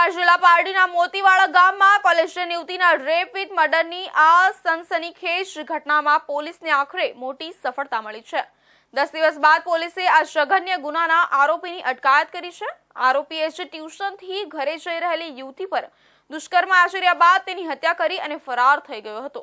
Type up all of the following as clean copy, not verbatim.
વલસાડ જિલ્લા પારડીના મોતીવાડા ગામમાં કોલેજિયન યુવતીના રેપ વિથ મર્ડરની આ સનસનીખેજ ઘટનામાં પોલીસને આખરે મોટી સફળતા મળી છે। 10 દિવસ બાદ પોલીસે આ જઘન્ય ગુનાના આરોપીની અટકાયત કરી છે। આરોપીએ જ ટ્યુશનથી ઘરે જઈ રહેલી યુવતી પર દુષ્કર્મ આચર્યા બાદ તેની હત્યા કરી અને ફરાર થઈ ગયો હતો।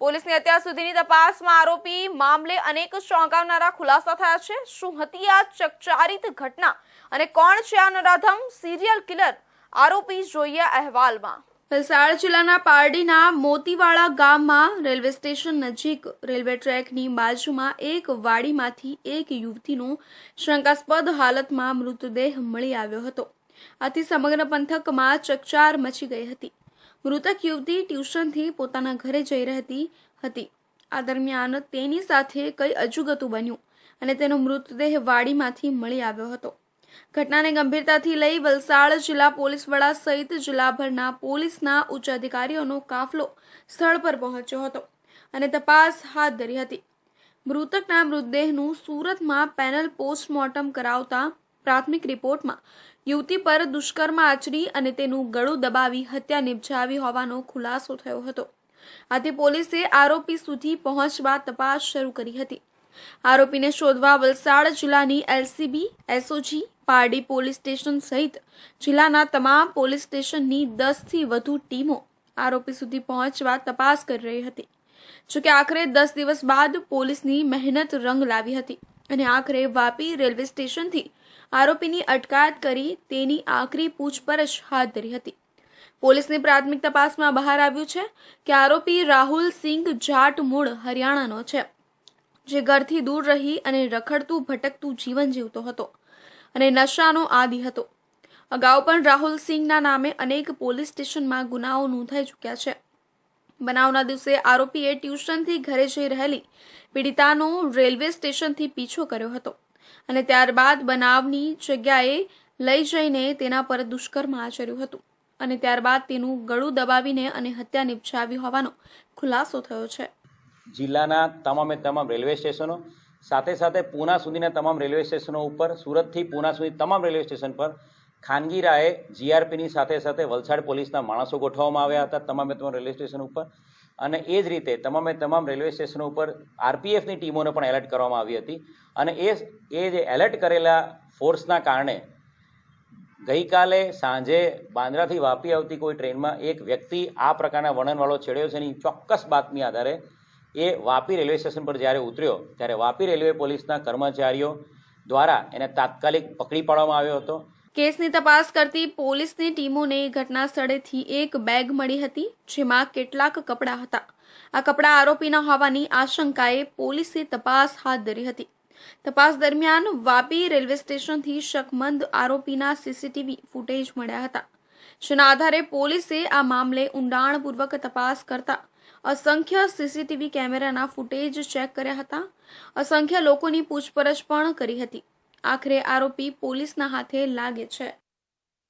પોલીસની અત્યાર સુધીની તપાસમાં આરોપી મામલે અનેક ચોંકાવનારા ખુલાસા થયા છે। શું હતી આ ચકચારિત ઘટના અને કોણ છે આ નરાધમ સિરિયલ કિલર? આરોપી જોઈએ અહેવાલમાં। વલસાડ જિલ્લાના પારડીના મોતીવાડા ગામમાં રેલવે સ્ટેશન નજીક રેલવે ટ્રેકની બાજુમાં એક વાડીમાંથી એક યુવતીનો શંકાસ્પદ હાલતમાં મૃતદેહ મળી આવ્યો હતો। આથી સમગ્ર પંથકમાં ચકચાર મચી ગઈ હતી। મૃતક યુવતી ટ્યુશનથી પોતાના ઘરે જઈ રહેતી હતી। આ દરમિયાન તેની સાથે કઈ અજુગતું બન્યું અને તેનો મૃતદેહ વાડીમાંથી મળી આવ્યો હતો। ઘટનાને ગંભીરતાથી લઈ વલસાડ જિલ્લા પોલીસ વડા સહિત જિલ્લાભરના પોલીસના ઉચ્ચ અધિકારીઓનો કાફલો સ્થળ પર પહોંચ્યો હતો અને તપાસ હાથ ધરી હતી। મૃતકના મૃતદેહનું સુરતમાં પેનલ પોસ્ટમોર્ટમ કરાવતા પ્રાથમિક રિપોર્ટમાં યુવતી પર દુષ્કર્મ આચરી અને તેનું ગળું દબાવી હત્યા નિપજાવી હોવાનો ખુલાસો થયો હતો। આથી પોલીસે આરોપી સુધી પહોંચવા તપાસ શરૂ કરી હતી। આરોપીને શોધવા વલસાડ જિલ્લાની LCB, SOG, Pardi police station સહિત જિલ્લાના તમામ પોલીસ સ્ટેશનની 10 થી વધુ ટીમો આરોપી સુધી પહોંચવા તપાસ કરી રહી હતી। જોકે આખરે 10 દિવસ બાદ પોલીસની મહેનત રંગ લાવી હતી અને આખરે વાપી રેલવે સ્ટેશનથી આરોપીની અટકાયત કરી તેની આખરી પૂછપરછ હાથ ધરી હતી। પોલીસની પ્રાથમિક તપાસમાં બહાર આવ્યું છે કે આરોપી રાહુલ સિંઘ જાટ મૂળ હરિયાણાનો છે, જે ઘરથી દૂર રહી અને રખડતું ભટકતું જીવન જીવતો હતો અને નશાનો આદી હતો। અગાઉ પણ રાહુલ સિંઘના નામે અનેક પોલીસ સ્ટેશનમાં ગુનાઓ નોંધાઈ ચૂક્યા છે। બનાવના દિવસે આરોપીએ ટ્યુશનથી ઘરે જઈ રહેલી પીડિતાનો રેલવે સ્ટેશનથી પીછો કર્યો હતો અને ત્યારબાદ બનાવની જગ્યાએ લઈ જઈને તેના પર દુષ્કર્મ આચર્યું હતું અને ત્યારબાદ તેનું ગળું દબાવીને અને હત્યા નિપજાવી હોવાનો ખુલાસો થયો છે। જિલ્લાના તમામે તમામ રેલવે સ્ટેશનો સાથે સાથે પૂના સુધીના તમામ રેલવે સ્ટેશનો ઉપર, સુરતથી પૂના સુધી તમામ રેલવે સ્ટેશન પર ખાનગી રાહે જીઆરપીની સાથે સાથે વલસાડ પોલીસના માણસો ગોઠવવામાં આવ્યા હતા તમામે તમામ રેલવે સ્ટેશન ઉપર। અને એ જ રીતે તમામે તમામ રેલવે સ્ટેશનો ઉપર આરપીએફની ટીમોને પણ એલર્ટ કરવામાં આવી હતી અને એ જે એલર્ટ કરેલા ફોર્સના કારણે ગઈકાલે સાંજે બાંદ્રાથી વાપી આવતી કોઈ ટ્રેનમાં એક વ્યક્તિ આ પ્રકારના વર્ણનવાળો છેડ્યો છે એની ચોક્કસ બાતમી આધારે એ વાપી રેલવે સ્ટેશન પર જ્યારે ઉતર્યો ત્યારે વાપી રેલવે પોલીસના કર્મચારીઓ દ્વારા એને તાત્કાલિક પકડી પાડવામાં આવ્યો હતો। કેસની તપાસ કરતી પોલીસની ટીમોને ઘટના સ્થળેથી એક બેગ મળી હતી, જેમાં કેટલાક કપડાં હતા। આ કપડાં આરોપીના હોવાની આશંકાએ પોલીસે તપાસ હાથ ધરી હતી। તપાસ દરમિયાન વાપી રેલવે સ્ટેશનથી શકમંદ આરોપીના સીસીટીવી ફૂટેજ મળ્યા હતા, જેના આધારે પોલીસે આ મામલે ઊંડાણપૂર્વક તપાસ કરતા અસંખ્ય સીસીટીવી કેમેરાના ફૂટેજ ચેક કર્યા હતા। અસંખ્ય લોકોની પૂછપરછ પણ કરી હતી। આખરે આરોપી પોલીસના હાથે લાગે છે।